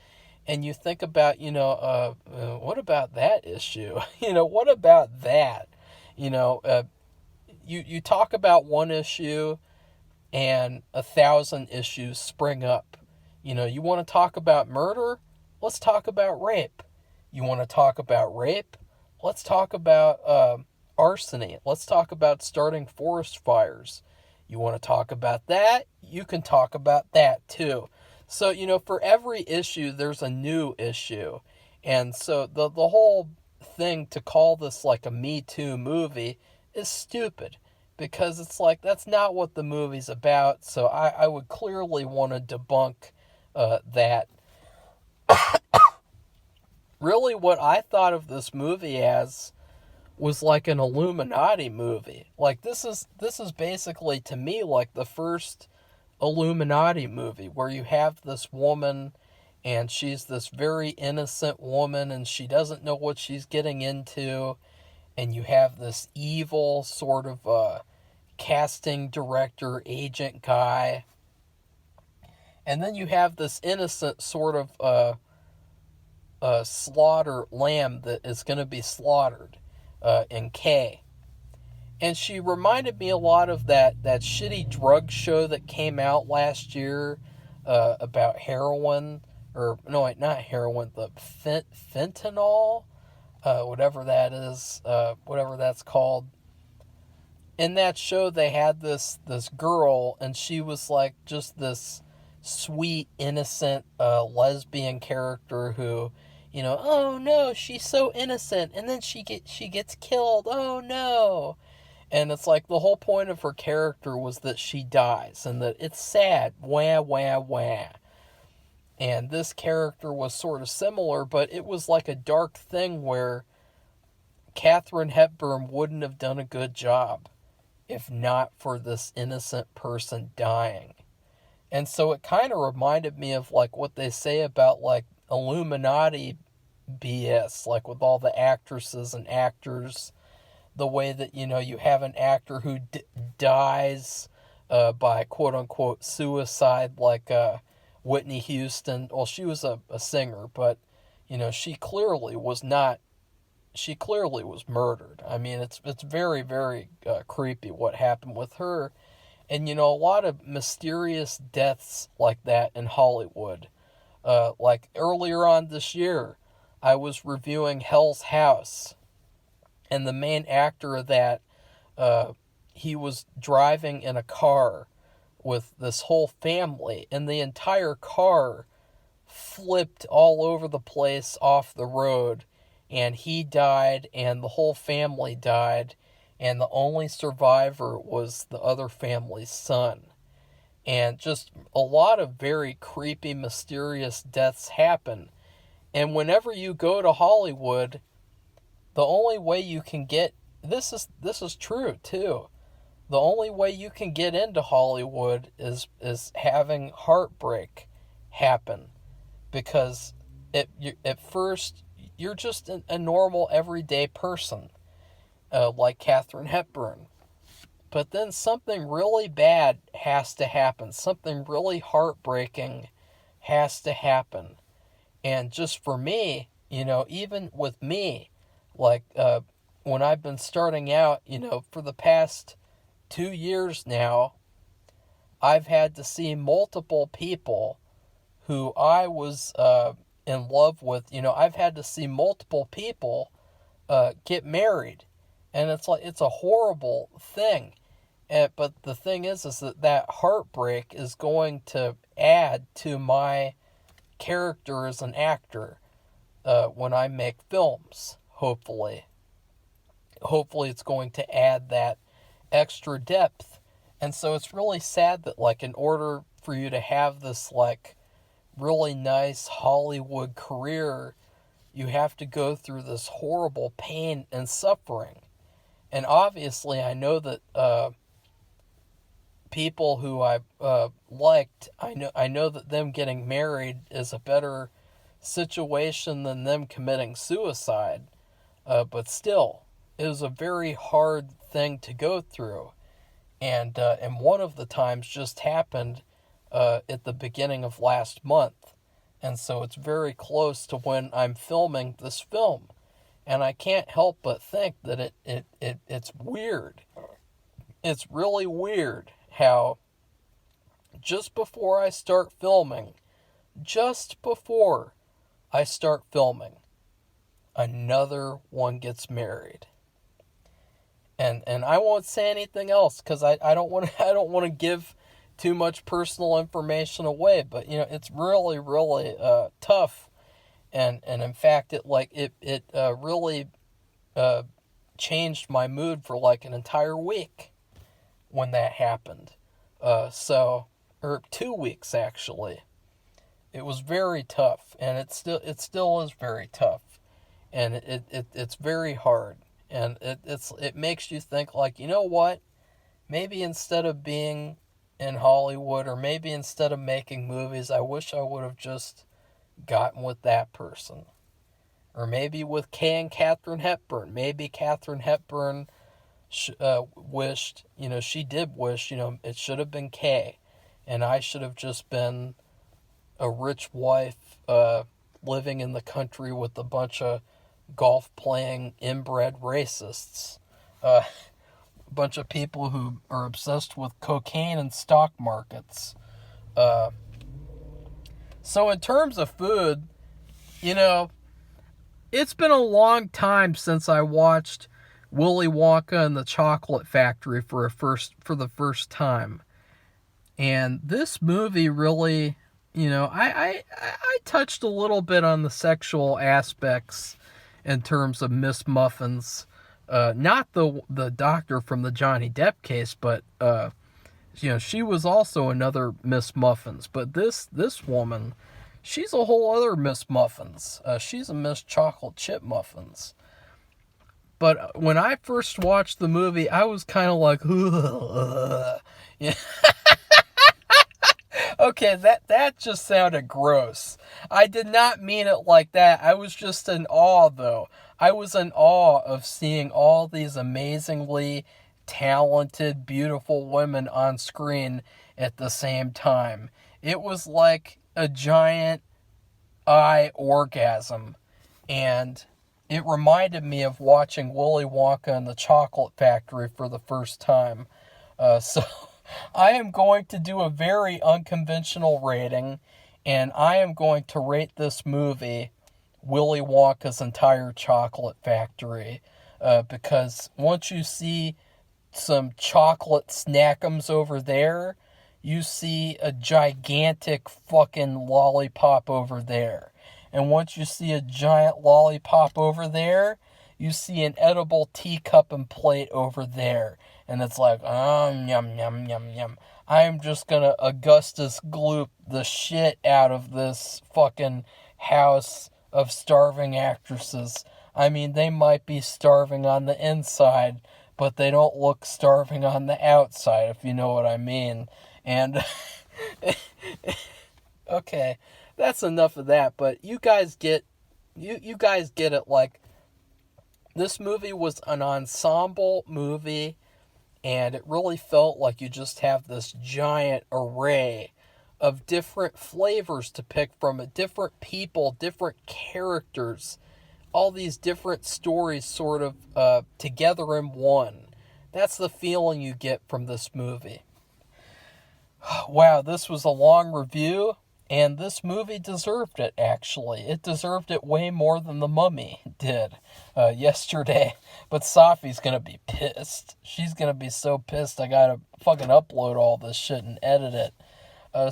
And you think about, what about that issue? What about that? You talk about one issue and 1,000 issues spring up. You want to talk about murder? Let's talk about rape. You want to talk about rape? Let's talk about arson. Let's talk about starting forest fires. You want to talk about that? You can talk about that too. So, for every issue, there's a new issue. And so the whole thing to call this like a Me Too movie is stupid. Because it's like, that's not what the movie's about. So I would clearly want to debunk that. Really, what I thought of this movie as was like an Illuminati movie. Like, this is basically, to me, like the first Illuminati movie, where you have this woman, and she's this very innocent woman, and she doesn't know what she's getting into, and you have this evil sort of casting director agent guy, and then you have this innocent sort of slaughter lamb that is going to be slaughtered in K. And she reminded me a lot of that shitty drug show that came out last year about heroin, or no, not heroin, the fentanyl, whatever that is, whatever that's called. In that show, they had this girl, and she was like just this sweet, innocent lesbian character who, oh no, she's so innocent, and then she gets killed. Oh no. And it's like the whole point of her character was that she dies and that it's sad. Wah, wah, wah. And this character was sort of similar, but it was like a dark thing where Katherine Hepburn wouldn't have done a good job if not for this innocent person dying. And so it kind of reminded me of like what they say about like Illuminati BS, like with all the actresses and actors, the way that, you have an actor who dies by quote-unquote suicide, like Whitney Houston. Well, she was a singer, but, she clearly was murdered. I mean, it's very, very creepy what happened with her. And, a lot of mysterious deaths like that in Hollywood. Like earlier on this year, I was reviewing Hell's House. And the main actor of that, he was driving in a car with this whole family, and the entire car flipped all over the place off the road, and he died, and the whole family died, and the only survivor was the other family's son. And just a lot of very creepy, mysterious deaths happen. And whenever you go to Hollywood, the only way you can get, this is true too, the only way you can get into Hollywood is having heartbreak happen, because at first you're just a normal everyday person, like Katherine Hepburn, but then something really bad has to happen, something really heartbreaking has to happen. And just for me, even with me, like, when I've been starting out, for the past 2 years now, I've had to see multiple people who I was in love with. I've had to see multiple people get married. And it's like, it's a horrible thing. But the thing is that heartbreak is going to add to my character as an actor when I make films, hopefully. Hopefully it's going to add that extra depth. And so it's really sad that, like, in order for you to have this, like, really nice Hollywood career, you have to go through this horrible pain and suffering. And obviously I know that people who I liked, I know that them getting married is a better situation than them committing suicide. But still, it was a very hard thing to go through. And one of the times just happened at the beginning of last month. And so it's very close to when I'm filming this film. And I can't help but think that it's weird. It's really weird how just before I start filming, another one gets married. And I won't say anything else because I don't want to give too much personal information away, but it's really, really tough. And in fact it really changed my mood for like an entire week when that happened. Or 2 weeks actually. It was very tough, and it still is very tough. And it's very hard. And it makes you think, like, you know what? Maybe instead of being in Hollywood, or maybe instead of making movies, I wish I would have just gotten with that person. Or maybe with Kay and Katherine Hepburn. Maybe Katherine Hepburn wished, she did wish, it should have been Kay. And I should have just been a rich wife living in the country with a bunch of golf-playing inbred racists. A bunch of people who are obsessed with cocaine and stock markets. So in terms of food, it's been a long time since I watched Willy Wonka and the Chocolate Factory for the first time. And this movie really, I touched a little bit on the sexual aspects in terms of Miss Muffins. Not the doctor from the Johnny Depp case, but she was also another Miss Muffins. But this woman, she's a whole other Miss Muffins. She's a Miss Chocolate Chip Muffins. But when I first watched the movie, I was kind of like, yeah. Okay, that just sounded gross. I did not mean it like that. I was just in awe, though. I was in awe of seeing all these amazingly talented, beautiful women on screen at the same time. It was like a giant eye orgasm. And it reminded me of watching Willy Wonka and the Chocolate Factory for the first time. So I am going to do a very unconventional rating, and I am going to rate this movie Willy Wonka's Entire Chocolate Factory, because once you see some chocolate snackums over there, you see a gigantic fucking lollipop over there. And once you see a giant lollipop over there, you see an edible teacup and plate over there. And it's like, yum, yum, yum, yum. I am just gonna Augustus Gloop the shit out of this fucking house of starving actresses. I mean, they might be starving on the inside, but they don't look starving on the outside, if you know what I mean. And, okay, that's enough of that, but you guys get it, like, this movie was an ensemble movie, and it really felt like you just have this giant array of different flavors to pick from, different people, different characters, all these different stories sort of together in one. That's the feeling you get from this movie. Wow, this was a long review, And this movie deserved it, actually. It deserved it way more than The Mummy did yesterday. But Safi's gonna be pissed. She's gonna be so pissed I gotta fucking upload all this shit and edit it.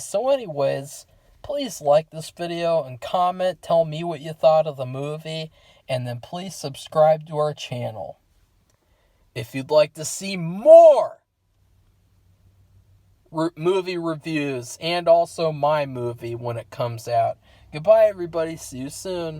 So anyways, please like this video and comment. Tell me what you thought of the movie. And then please subscribe to our channel. If you'd like to see more movie reviews and also my movie when it comes out. Goodbye, everybody. See you soon.